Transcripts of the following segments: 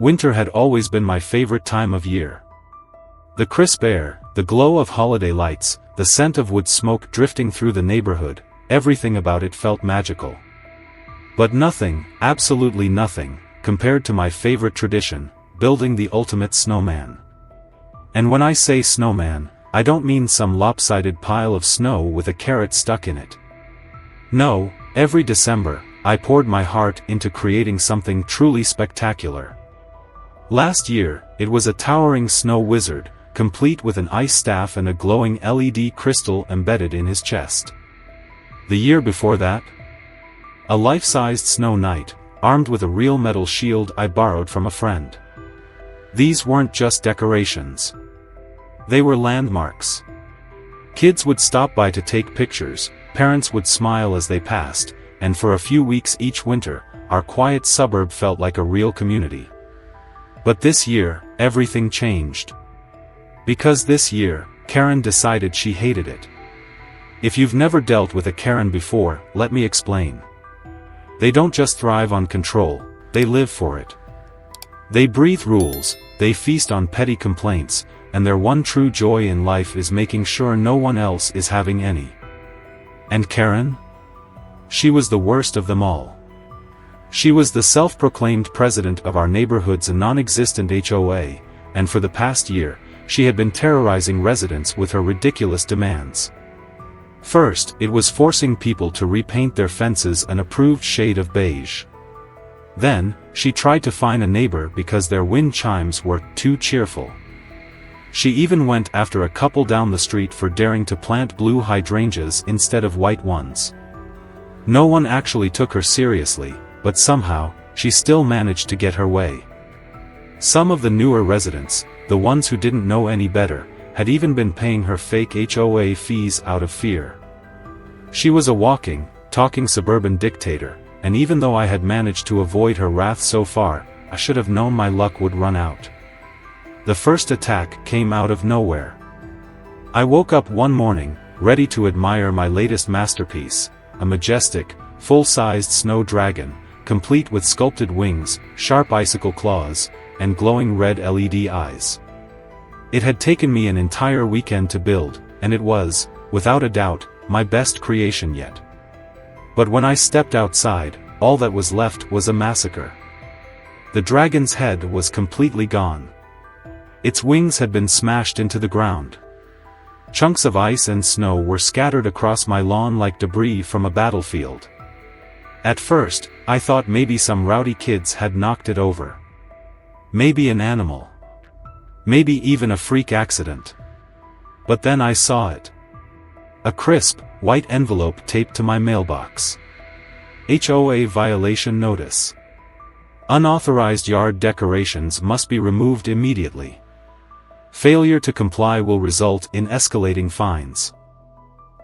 Winter had always been my favorite time of year. The crisp air, the glow of holiday lights, the scent of wood smoke drifting through the neighborhood, everything about it felt magical. But nothing, absolutely nothing, compared to my favorite tradition, building the ultimate snowman. And when I say snowman, I don't mean some lopsided pile of snow with a carrot stuck in it. No, every December, I poured my heart into creating something truly spectacular. Last year, it was a towering snow wizard, complete with an ice staff and a glowing LED crystal embedded in his chest. The year before that? A life-sized snow knight, armed with a real metal shield I borrowed from a friend. These weren't just decorations. They were landmarks. Kids would stop by to take pictures, parents would smile as they passed, and for a few weeks each winter, our quiet suburb felt like a real community. But this year, everything changed. Because this year, Karen decided she hated it. If you've never dealt with a Karen before, let me explain. They don't just thrive on control, they live for it. They breathe rules, they feast on petty complaints, and their one true joy in life is making sure no one else is having any. And Karen? She was the worst of them all. She was the self-proclaimed president of our neighborhood's non-existent HOA, and for the past year, she had been terrorizing residents with her ridiculous demands. First, it was forcing people to repaint their fences an approved shade of beige. Then, she tried to fine a neighbor because their wind chimes were too cheerful. She even went after a couple down the street for daring to plant blue hydrangeas instead of white ones. No one actually took her seriously, but somehow, she still managed to get her way. Some of the newer residents, the ones who didn't know any better, had even been paying her fake HOA fees out of fear. She was a walking, talking suburban dictator, and even though I had managed to avoid her wrath so far, I should have known my luck would run out. The first attack came out of nowhere. I woke up one morning, ready to admire my latest masterpiece, a majestic, full-sized snow dragon, complete with sculpted wings, sharp icicle claws, and glowing red LED eyes. It had taken me an entire weekend to build, and it was, without a doubt, my best creation yet. But when I stepped outside, all that was left was a massacre. The dragon's head was completely gone. Its wings had been smashed into the ground. Chunks of ice and snow were scattered across my lawn like debris from a battlefield. At first, I thought maybe some rowdy kids had knocked it over. Maybe an animal. Maybe even a freak accident. But then I saw it. A crisp, white envelope taped to my mailbox. HOA violation notice. Unauthorized yard decorations must be removed immediately. Failure to comply will result in escalating fines.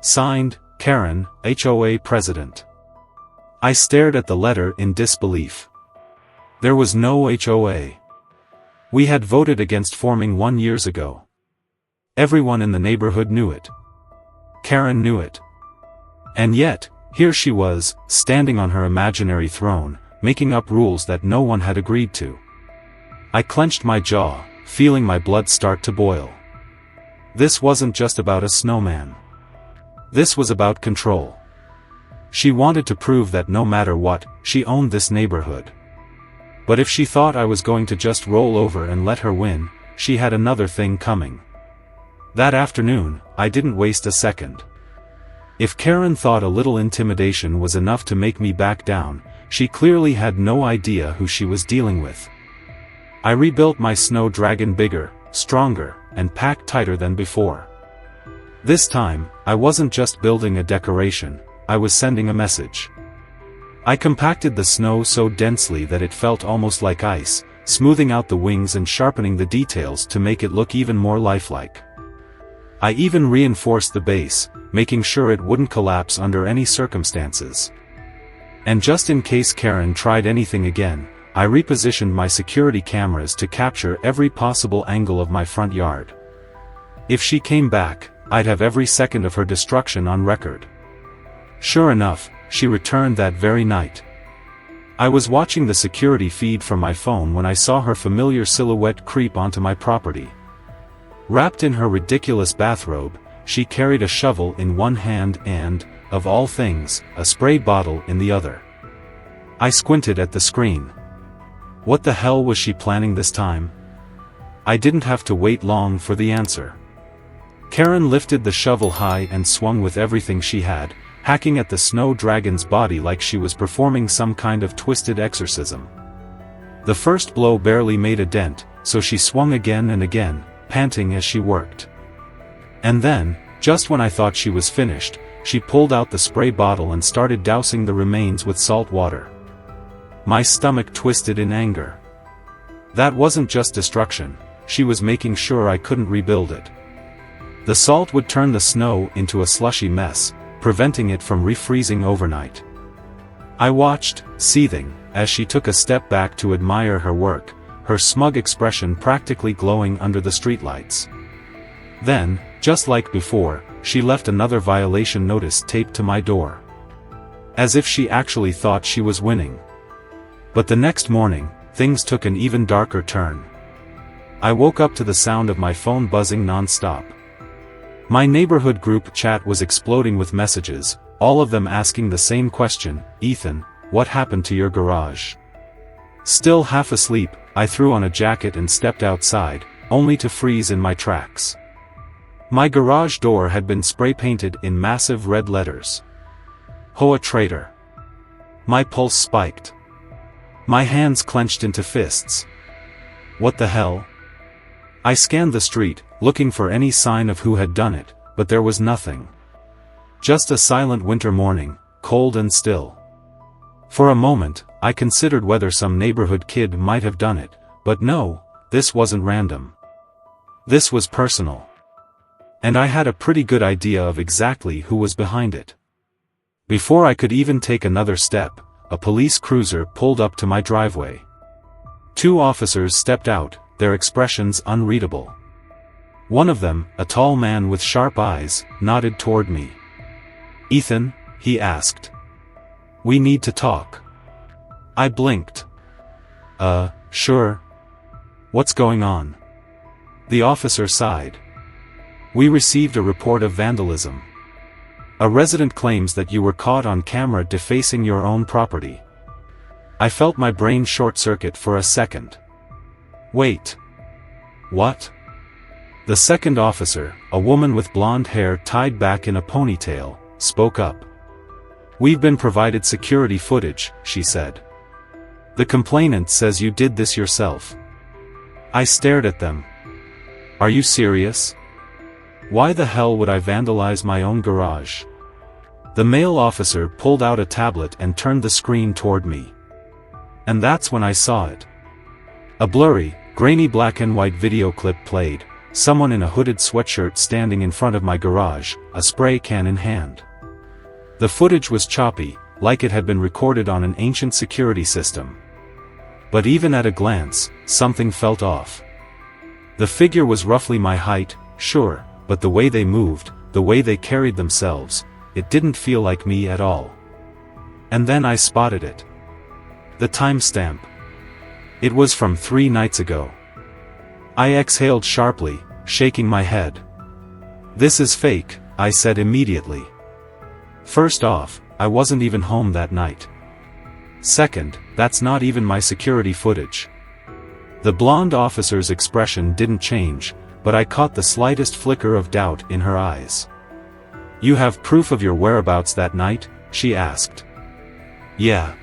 Signed, Karen, HOA President. I stared at the letter in disbelief. There was no HOA. We had voted against forming 1 year ago. Everyone in the neighborhood knew it. Karen knew it. And yet, here she was, standing on her imaginary throne, making up rules that no one had agreed to. I clenched my jaw, feeling my blood start to boil. This wasn't just about a snowman. This was about control. She wanted to prove that no matter what, she owned this neighborhood. But if she thought I was going to just roll over and let her win, she had another thing coming. That afternoon, I didn't waste a second. If Karen thought a little intimidation was enough to make me back down, she clearly had no idea who she was dealing with. I rebuilt my snow dragon bigger, stronger, and packed tighter than before. This time, I wasn't just building a decoration, I was sending a message. I compacted the snow so densely that it felt almost like ice, smoothing out the wings and sharpening the details to make it look even more lifelike. I even reinforced the base, making sure it wouldn't collapse under any circumstances. And just in case Karen tried anything again, I repositioned my security cameras to capture every possible angle of my front yard. If she came back, I'd have every second of her destruction on record. Sure enough, she returned that very night. I was watching the security feed from my phone when I saw her familiar silhouette creep onto my property. Wrapped in her ridiculous bathrobe, she carried a shovel in one hand and, of all things, a spray bottle in the other. I squinted at the screen. What the hell was she planning this time? I didn't have to wait long for the answer. Karen lifted the shovel high and swung with everything she had, hacking at the snow dragon's body like she was performing some kind of twisted exorcism. The first blow barely made a dent, so she swung again and again, panting as she worked. And then, just when I thought she was finished, she pulled out the spray bottle and started dousing the remains with salt water. My stomach twisted in anger. That wasn't just destruction, she was making sure I couldn't rebuild it. The salt would turn the snow into a slushy mess, preventing it from refreezing overnight. I watched, seething, as she took a step back to admire her work, her smug expression practically glowing under the streetlights. Then, just like before, she left another violation notice taped to my door. As if she actually thought she was winning. But the next morning, things took an even darker turn. I woke up to the sound of my phone buzzing non-stop. My neighborhood group chat was exploding with messages, all of them asking the same question, "Ethan, what happened to your garage?" Still half asleep, I threw on a jacket and stepped outside, only to freeze in my tracks. My garage door had been spray-painted in massive red letters. HOA traitor. My pulse spiked. My hands clenched into fists. What the hell? I scanned the street, looking for any sign of who had done it, but there was nothing. Just a silent winter morning, cold and still. For a moment, I considered whether some neighborhood kid might have done it, but no, this wasn't random. This was personal. And I had a pretty good idea of exactly who was behind it. Before I could even take another step, a police cruiser pulled up to my driveway. Two officers stepped out, their expressions unreadable. One of them, a tall man with sharp eyes, nodded toward me. "Ethan?" he asked. "We need to talk." I blinked. Sure. What's going on?" The officer sighed. "We received a report of vandalism. A resident claims that you were caught on camera defacing your own property." I felt my brain short-circuit for a second. Wait. What? The second officer, a woman with blonde hair tied back in a ponytail, spoke up. "We've been provided security footage," she said. "The complainant says you did this yourself." I stared at them. "Are you serious? Why the hell would I vandalize my own garage?" The male officer pulled out a tablet and turned the screen toward me. And that's when I saw it. A blurry, grainy black and white video clip played, someone in a hooded sweatshirt standing in front of my garage, a spray can in hand. The footage was choppy, like it had been recorded on an ancient security system. But even at a glance, something felt off. The figure was roughly my height, sure, but the way they moved, the way they carried themselves, it didn't feel like me at all. And then I spotted it. The timestamp. It was from 3 nights ago. I exhaled sharply, shaking my head. "This is fake," I said immediately. First off, I wasn't even home that night. Second, that's not even my security footage. The blonde officer's expression didn't change, but I caught the slightest flicker of doubt in her eyes. "You have proof of your whereabouts that night?" she asked. "Yeah.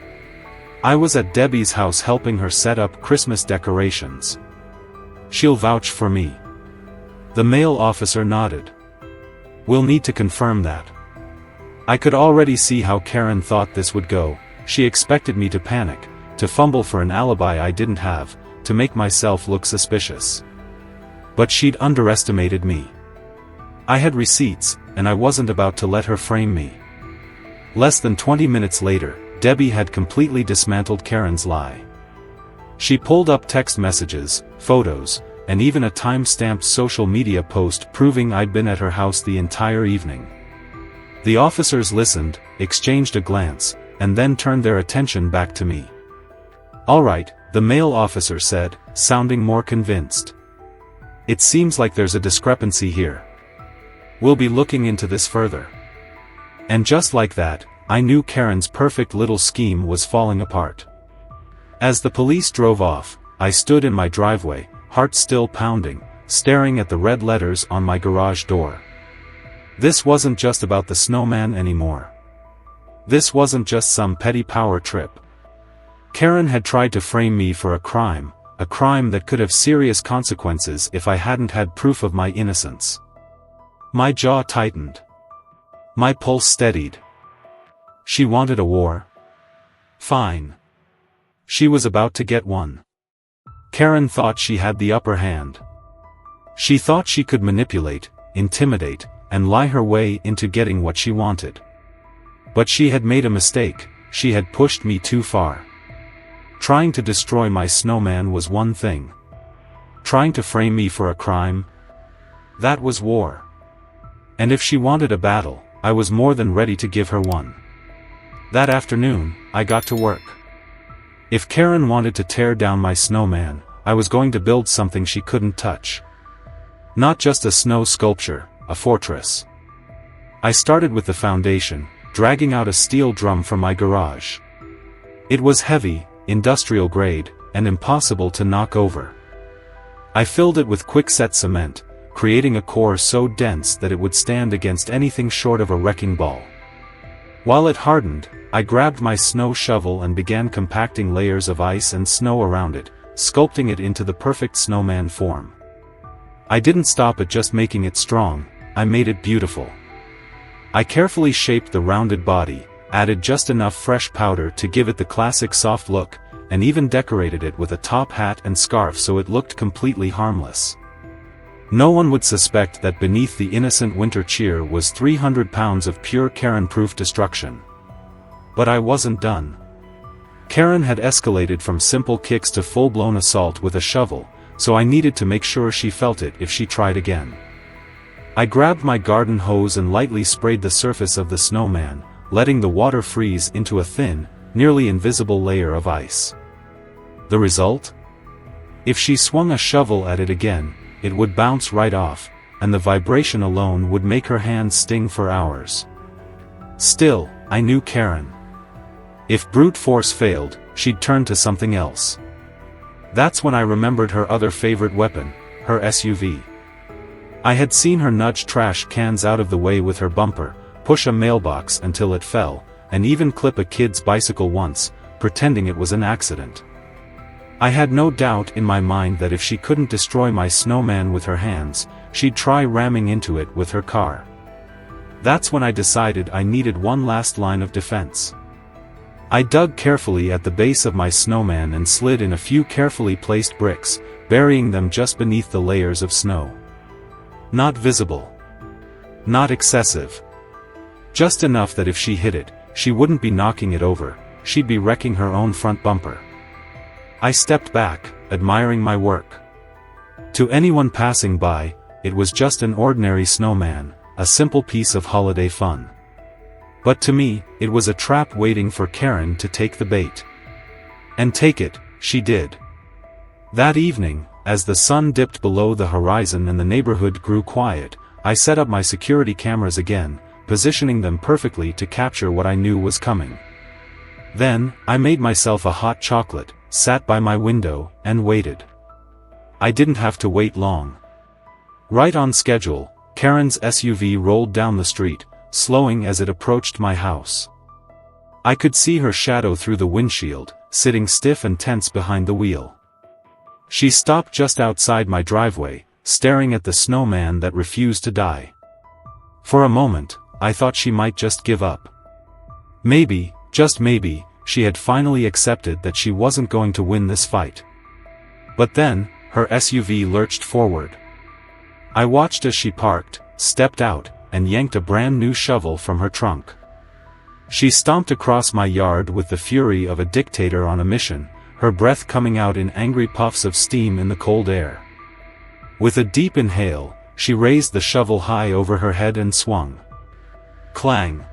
I was at Debbie's house helping her set up Christmas decorations. She'll vouch for me." The male officer nodded. "We'll need to confirm that." I could already see how Karen thought this would go. She expected me to panic, to fumble for an alibi I didn't have, to make myself look suspicious. But she'd underestimated me. I had receipts, and I wasn't about to let her frame me. Less than 20 minutes later, Debbie had completely dismantled Karen's lie. She pulled up text messages, photos, and even a time-stamped social media post proving I'd been at her house the entire evening. The officers listened, exchanged a glance, and then turned their attention back to me. "All right," the male officer said, sounding more convinced. "It seems like there's a discrepancy here. We'll be looking into this further." And just like that, I knew Karen's perfect little scheme was falling apart. As the police drove off, I stood in my driveway, heart still pounding, staring at the red letters on my garage door. This wasn't just about the snowman anymore. This wasn't just some petty power trip. Karen had tried to frame me for a crime that could have serious consequences if I hadn't had proof of my innocence. My jaw tightened. My pulse steadied. She wanted a war? Fine. She was about to get one. Karen thought she had the upper hand. She thought she could manipulate, intimidate, and lie her way into getting what she wanted. But she had made a mistake. She had pushed me too far. Trying to destroy my snowman was one thing. Trying to frame me for a crime? That was war. And if she wanted a battle, I was more than ready to give her one. That afternoon, I got to work. If Karen wanted to tear down my snowman, I was going to build something she couldn't touch. Not just a snow sculpture, a fortress. I started with the foundation, dragging out a steel drum from my garage. It was heavy, industrial grade, and impossible to knock over. I filled it with quickset cement, creating a core so dense that it would stand against anything short of a wrecking ball. While it hardened, I grabbed my snow shovel and began compacting layers of ice and snow around it, sculpting it into the perfect snowman form. I didn't stop at just making it strong, I made it beautiful. I carefully shaped the rounded body, added just enough fresh powder to give it the classic soft look, and even decorated it with a top hat and scarf so it looked completely harmless. No one would suspect that beneath the innocent winter cheer was 300 pounds of pure Karen-proof destruction. But I wasn't done. Karen had escalated from simple kicks to full-blown assault with a shovel, so I needed to make sure she felt it if she tried again. I grabbed my garden hose and lightly sprayed the surface of the snowman, letting the water freeze into a thin, nearly invisible layer of ice. The result? If she swung a shovel at it again, it would bounce right off, and the vibration alone would make her hands sting for hours. Still, I knew Karen. If brute force failed, she'd turn to something else. That's when I remembered her other favorite weapon, her SUV. I had seen her nudge trash cans out of the way with her bumper, push a mailbox until it fell, and even clip a kid's bicycle once, pretending it was an accident. I had no doubt in my mind that if she couldn't destroy my snowman with her hands, she'd try ramming into it with her car. That's when I decided I needed one last line of defense. I dug carefully at the base of my snowman and slid in a few carefully placed bricks, burying them just beneath the layers of snow. Not visible. Not excessive. Just enough that if she hit it, she wouldn't be knocking it over, she'd be wrecking her own front bumper. I stepped back, admiring my work. To anyone passing by, it was just an ordinary snowman, a simple piece of holiday fun. But to me, it was a trap waiting for Karen to take the bait. And take it, she did. That evening, as the sun dipped below the horizon and the neighborhood grew quiet, I set up my security cameras again, positioning them perfectly to capture what I knew was coming. Then, I made myself a hot chocolate, sat by my window, and waited. I didn't have to wait long. Right on schedule, Karen's SUV rolled down the street, slowing as it approached my house. I could see her shadow through the windshield, sitting stiff and tense behind the wheel. She stopped just outside my driveway, staring at the snowman that refused to die. For a moment, I thought she might just give up. Maybe, just maybe, she had finally accepted that she wasn't going to win this fight. But then, her SUV lurched forward. I watched as she parked, stepped out, and yanked a brand new shovel from her trunk. She stomped across my yard with the fury of a dictator on a mission, her breath coming out in angry puffs of steam in the cold air. With a deep inhale, she raised the shovel high over her head and swung. Clang!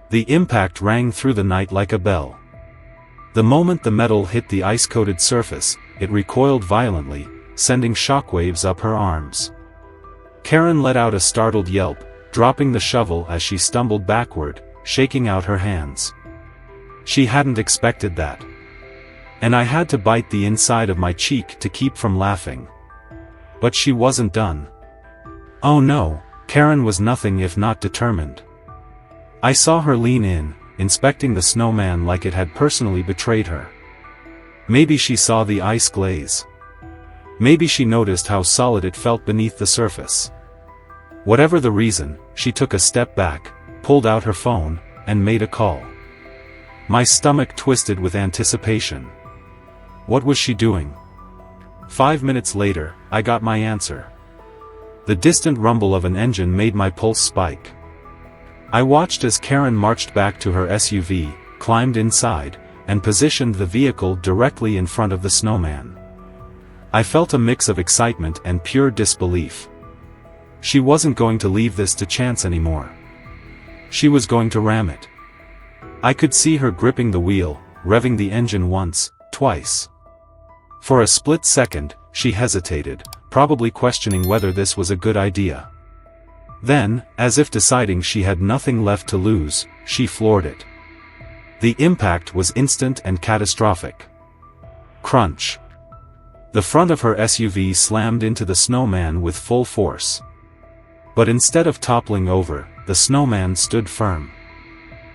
The impact rang through the night like a bell. The moment the metal hit the ice-coated surface, it recoiled violently, sending shockwaves up her arms. Karen let out a startled yelp, dropping the shovel as she stumbled backward, shaking out her hands. She hadn't expected that. And I had to bite the inside of my cheek to keep from laughing. But she wasn't done. Oh no, Karen was nothing if not determined. I saw her lean in, inspecting the snowman like it had personally betrayed her. Maybe she saw the ice glaze. Maybe she noticed how solid it felt beneath the surface. Whatever the reason, she took a step back, pulled out her phone, and made a call. My stomach twisted with anticipation. What was she doing? 5 minutes later, I got my answer. The distant rumble of an engine made my pulse spike. I watched as Karen marched back to her SUV, climbed inside, and positioned the vehicle directly in front of the snowman. I felt a mix of excitement and pure disbelief. She wasn't going to leave this to chance anymore. She was going to ram it. I could see her gripping the wheel, revving the engine once, twice. For a split second, she hesitated, probably questioning whether this was a good idea. Then, as if deciding she had nothing left to lose, she floored it. The impact was instant and catastrophic. Crunch. The front of her SUV slammed into the snowman with full force. But instead of toppling over, the snowman stood firm.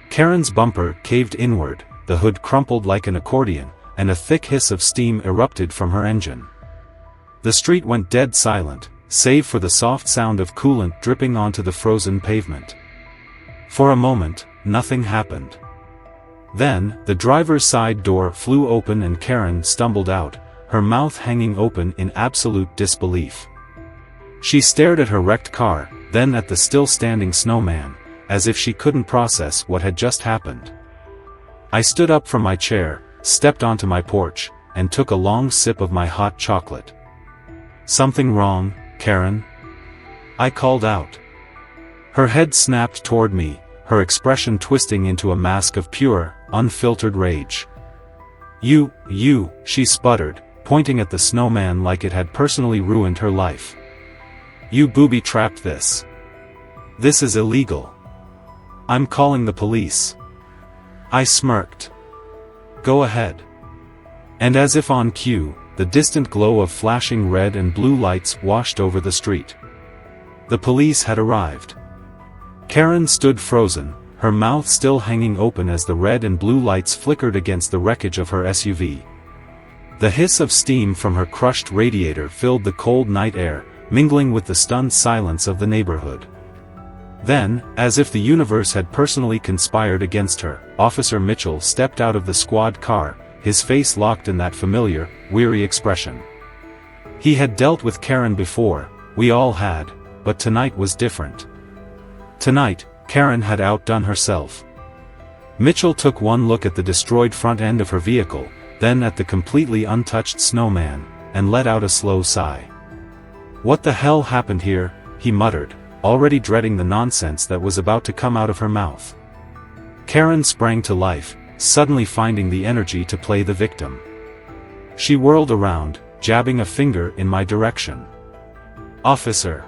Karen's bumper caved inward, the hood crumpled like an accordion, and a thick hiss of steam erupted from her engine. The street went dead silent, save for the soft sound of coolant dripping onto the frozen pavement. For a moment, nothing happened. Then, the driver's side door flew open and Karen stumbled out, her mouth hanging open in absolute disbelief. She stared at her wrecked car, then at the still-standing snowman, as if she couldn't process what had just happened. I stood up from my chair, stepped onto my porch, and took a long sip of my hot chocolate. "Something wrong, Karen?" I called out. Her head snapped toward me, her expression twisting into a mask of pure, unfiltered rage. You, she sputtered, pointing at the snowman like it had personally ruined her life. "You booby-trapped this. This is illegal. I'm calling the police." I smirked. "Go ahead." And as if on cue, the distant glow of flashing red and blue lights washed over the street. The police had arrived. Karen stood frozen, her mouth still hanging open as the red and blue lights flickered against the wreckage of her SUV. The hiss of steam from her crushed radiator filled the cold night air, mingling with the stunned silence of the neighborhood. Then, as if the universe had personally conspired against her, Officer Mitchell stepped out of the squad car, his face locked in that familiar, weary expression. He had dealt with Karen before, we all had, but tonight was different. Tonight, Karen had outdone herself. Mitchell took one look at the destroyed front end of her vehicle, then at the completely untouched snowman, and let out a slow sigh. "What the hell happened here?" he muttered, already dreading the nonsense that was about to come out of her mouth. Karen sprang to life, suddenly finding the energy to play the victim. She whirled around, jabbing a finger in my direction. "Officer!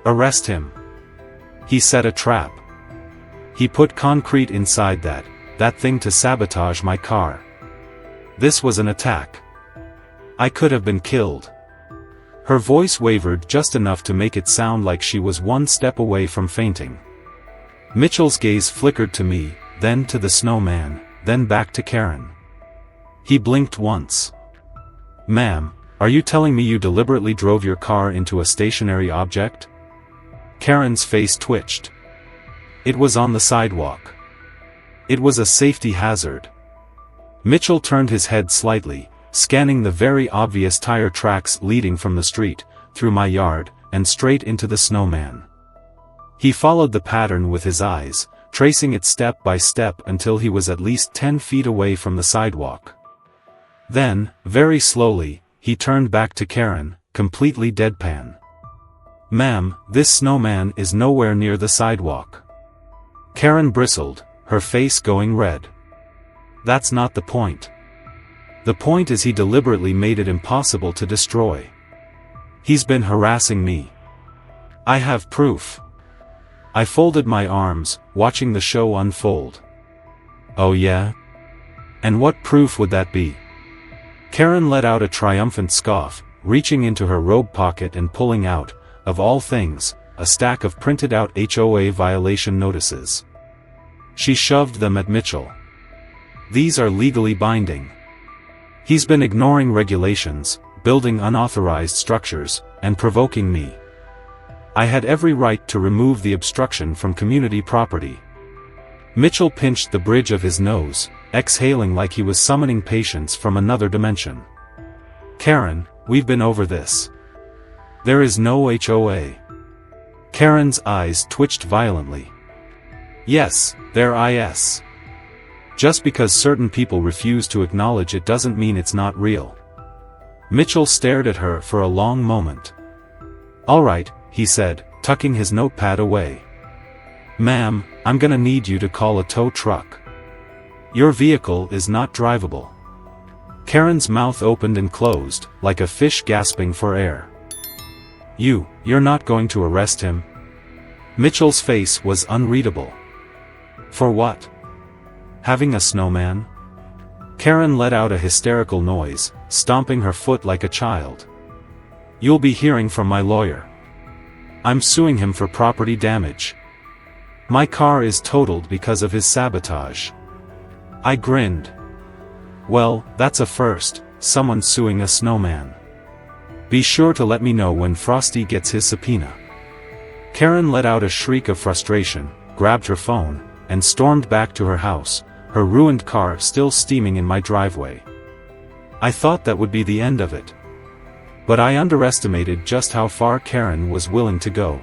Arrest him! He set a trap. He put concrete inside that thing to sabotage my car. This was an attack. I could have been killed." Her voice wavered just enough to make it sound like she was one step away from fainting. Mitchell's gaze flickered to me, then to the snowman, then back to Karen. He blinked once. "Ma'am, are you telling me you deliberately drove your car into a stationary object?" Karen's face twitched. It was on the sidewalk. It was a safety hazard. Mitchell turned his head slightly, scanning the very obvious tire tracks leading from the street, through my yard, and straight into the snowman. He followed the pattern with his eyes, tracing it step by step until he was at least 10 feet away from the sidewalk. Then, very slowly, he turned back to Karen, completely deadpan. "Ma'am, this snowman is nowhere near the sidewalk." Karen bristled, her face going red. That's not the point. The point is he deliberately made it impossible to destroy. He's been harassing me. I have proof. I folded my arms, watching the show unfold. Oh yeah? And what proof would that be? Karen let out a triumphant scoff, reaching into her robe pocket and pulling out, of all things, a stack of printed-out HOA violation notices. She shoved them at Mitchell. These are legally binding. He's been ignoring regulations, building unauthorized structures, and provoking me. I had every right to remove the obstruction from community property. Mitchell pinched the bridge of his nose, exhaling like he was summoning patience from another dimension. Karen, we've been over this. There is no HOA. Karen's eyes twitched violently. Yes, there is. Just because certain people refuse to acknowledge it doesn't mean it's not real. Mitchell stared at her for a long moment. All right, he said, tucking his notepad away. Ma'am, I'm gonna need you to call a tow truck. Your vehicle is not drivable. Karen's mouth opened and closed, like a fish gasping for air. You're not going to arrest him? Mitchell's face was unreadable. For what? Having a snowman? Karen let out a hysterical noise, stomping her foot like a child. You'll be hearing from my lawyer. I'm suing him for property damage. My car is totaled because of his sabotage. I grinned. Well, that's a first, someone suing a snowman. Be sure to let me know when Frosty gets his subpoena. Karen let out a shriek of frustration, grabbed her phone, and stormed back to her house, her ruined car still steaming in my driveway. I thought that would be the end of it. But I underestimated just how far Karen was willing to go.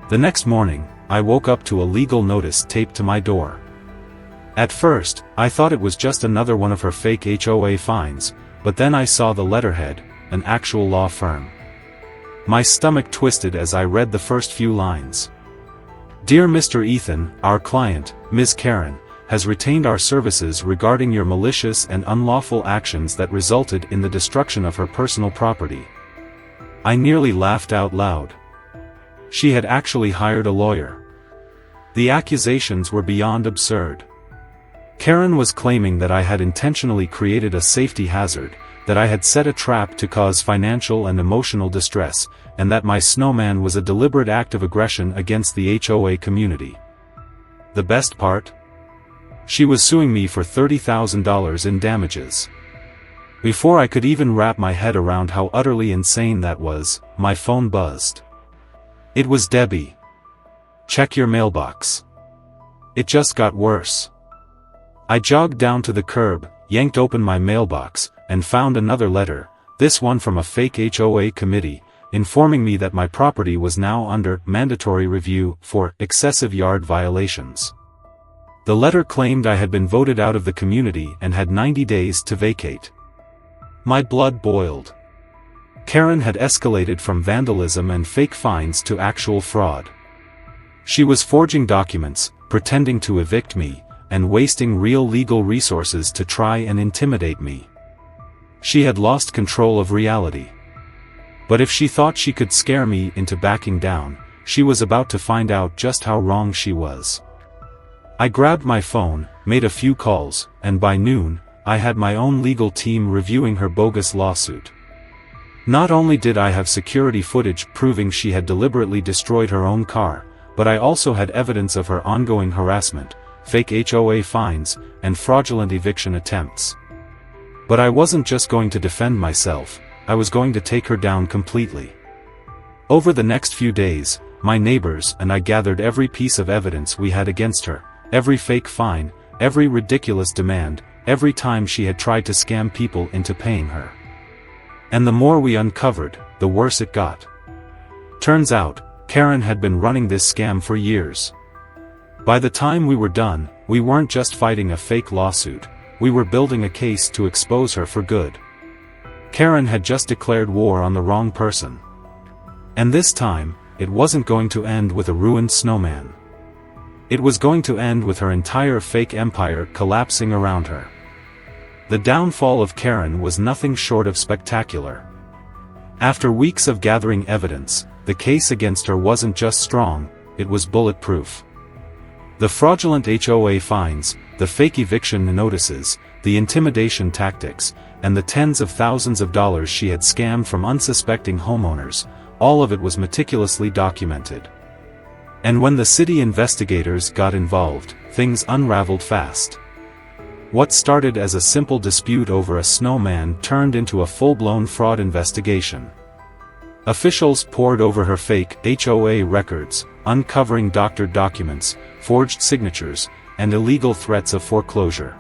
The next morning, I woke up to a legal notice taped to my door. At first, I thought it was just another one of her fake HOA fines, but then I saw the letterhead, an actual law firm. My stomach twisted as I read the first few lines. Dear Mr. Ethan, our client, Ms. Karen, has retained our services regarding your malicious and unlawful actions that resulted in the destruction of her personal property. I nearly laughed out loud. She had actually hired a lawyer. The accusations were beyond absurd. Karen was claiming that I had intentionally created a safety hazard, that I had set a trap to cause financial and emotional distress, and that my snowman was a deliberate act of aggression against the HOA community. The best part? She was suing me for $30,000 in damages. Before I could even wrap my head around how utterly insane that was, my phone buzzed. It was Debbie. Check your mailbox. It just got worse. I jogged down to the curb, yanked open my mailbox, and found another letter, this one from a fake HOA committee, informing me that my property was now under mandatory review for excessive yard violations. The letter claimed I had been voted out of the community and had 90 days to vacate. My blood boiled. Karen had escalated from vandalism and fake fines to actual fraud. She was forging documents, pretending to evict me, and wasting real legal resources to try and intimidate me. She had lost control of reality. But if she thought she could scare me into backing down, she was about to find out just how wrong she was. I grabbed my phone, made a few calls, and by noon, I had my own legal team reviewing her bogus lawsuit. Not only did I have security footage proving she had deliberately destroyed her own car, but I also had evidence of her ongoing harassment, fake HOA fines, and fraudulent eviction attempts. But I wasn't just going to defend myself, I was going to take her down completely. Over the next few days, my neighbors and I gathered every piece of evidence we had against her, every fake fine, every ridiculous demand, every time she had tried to scam people into paying her. And the more we uncovered, the worse it got. Turns out, Karen had been running this scam for years. By the time we were done, we weren't just fighting a fake lawsuit, we were building a case to expose her for good. Karen had just declared war on the wrong person. And this time, it wasn't going to end with a ruined snowman. It was going to end with her entire fake empire collapsing around her. The downfall of Karen was nothing short of spectacular. After weeks of gathering evidence, the case against her wasn't just strong, it was bulletproof. The fraudulent HOA fines, the fake eviction notices, the intimidation tactics, and the tens of thousands of dollars she had scammed from unsuspecting homeowners, all of it was meticulously documented. And when the city investigators got involved, things unraveled fast. What started as a simple dispute over a snowman turned into a full-blown fraud investigation. Officials pored over her fake HOA records, uncovering doctored documents, forged signatures, and illegal threats of foreclosure.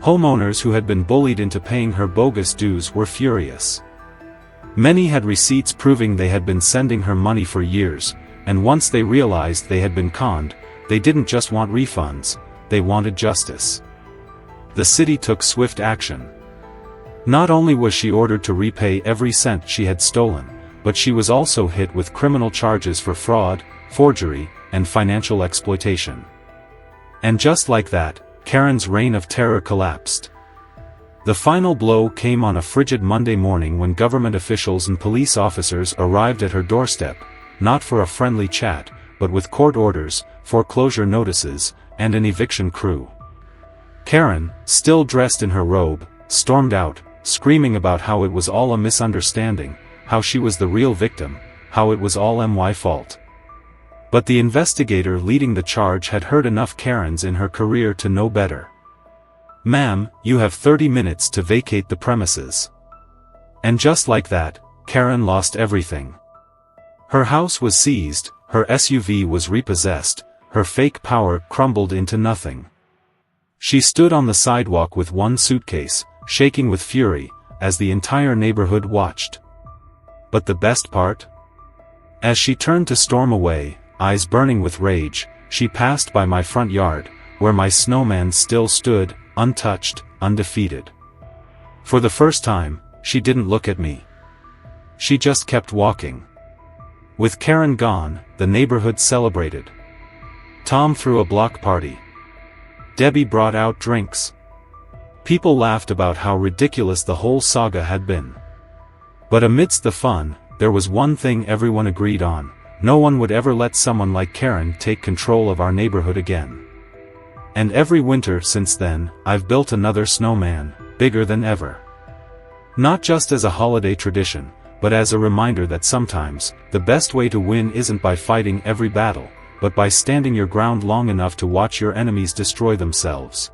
Homeowners who had been bullied into paying her bogus dues were furious. Many had receipts proving they had been sending her money for years, and once they realized they had been conned, they didn't just want refunds, they wanted justice. The city took swift action. Not only was she ordered to repay every cent she had stolen, but she was also hit with criminal charges for fraud, forgery, and financial exploitation. And just like that, Karen's reign of terror collapsed. The final blow came on a frigid Monday morning when government officials and police officers arrived at her doorstep, not for a friendly chat, but with court orders, foreclosure notices, and an eviction crew. Karen, still dressed in her robe, stormed out, screaming about how it was all a misunderstanding, how she was the real victim, how it was all my fault. But the investigator leading the charge had heard enough Karens in her career to know better. "Ma'am, you have 30 minutes to vacate the premises." And just like that, Karen lost everything. Her house was seized, her SUV was repossessed, her fake power crumbled into nothing. She stood on the sidewalk with one suitcase, shaking with fury, as the entire neighborhood watched. But the best part? As she turned to storm away, eyes burning with rage, she passed by my front yard, where my snowman still stood, untouched, undefeated. For the first time, she didn't look at me. She just kept walking. With Karen gone, the neighborhood celebrated. Tom threw a block party. Debbie brought out drinks. People laughed about how ridiculous the whole saga had been. But amidst the fun, there was one thing everyone agreed on: no one would ever let someone like Karen take control of our neighborhood again. And every winter since then, I've built another snowman, bigger than ever. Not just as a holiday tradition, but as a reminder that sometimes, the best way to win isn't by fighting every battle, but by standing your ground long enough to watch your enemies destroy themselves.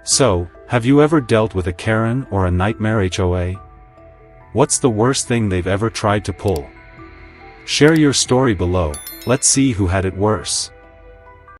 So, have you ever dealt with a Karen or a nightmare HOA? What's the worst thing they've ever tried to pull? Share your story below, let's see who had it worse.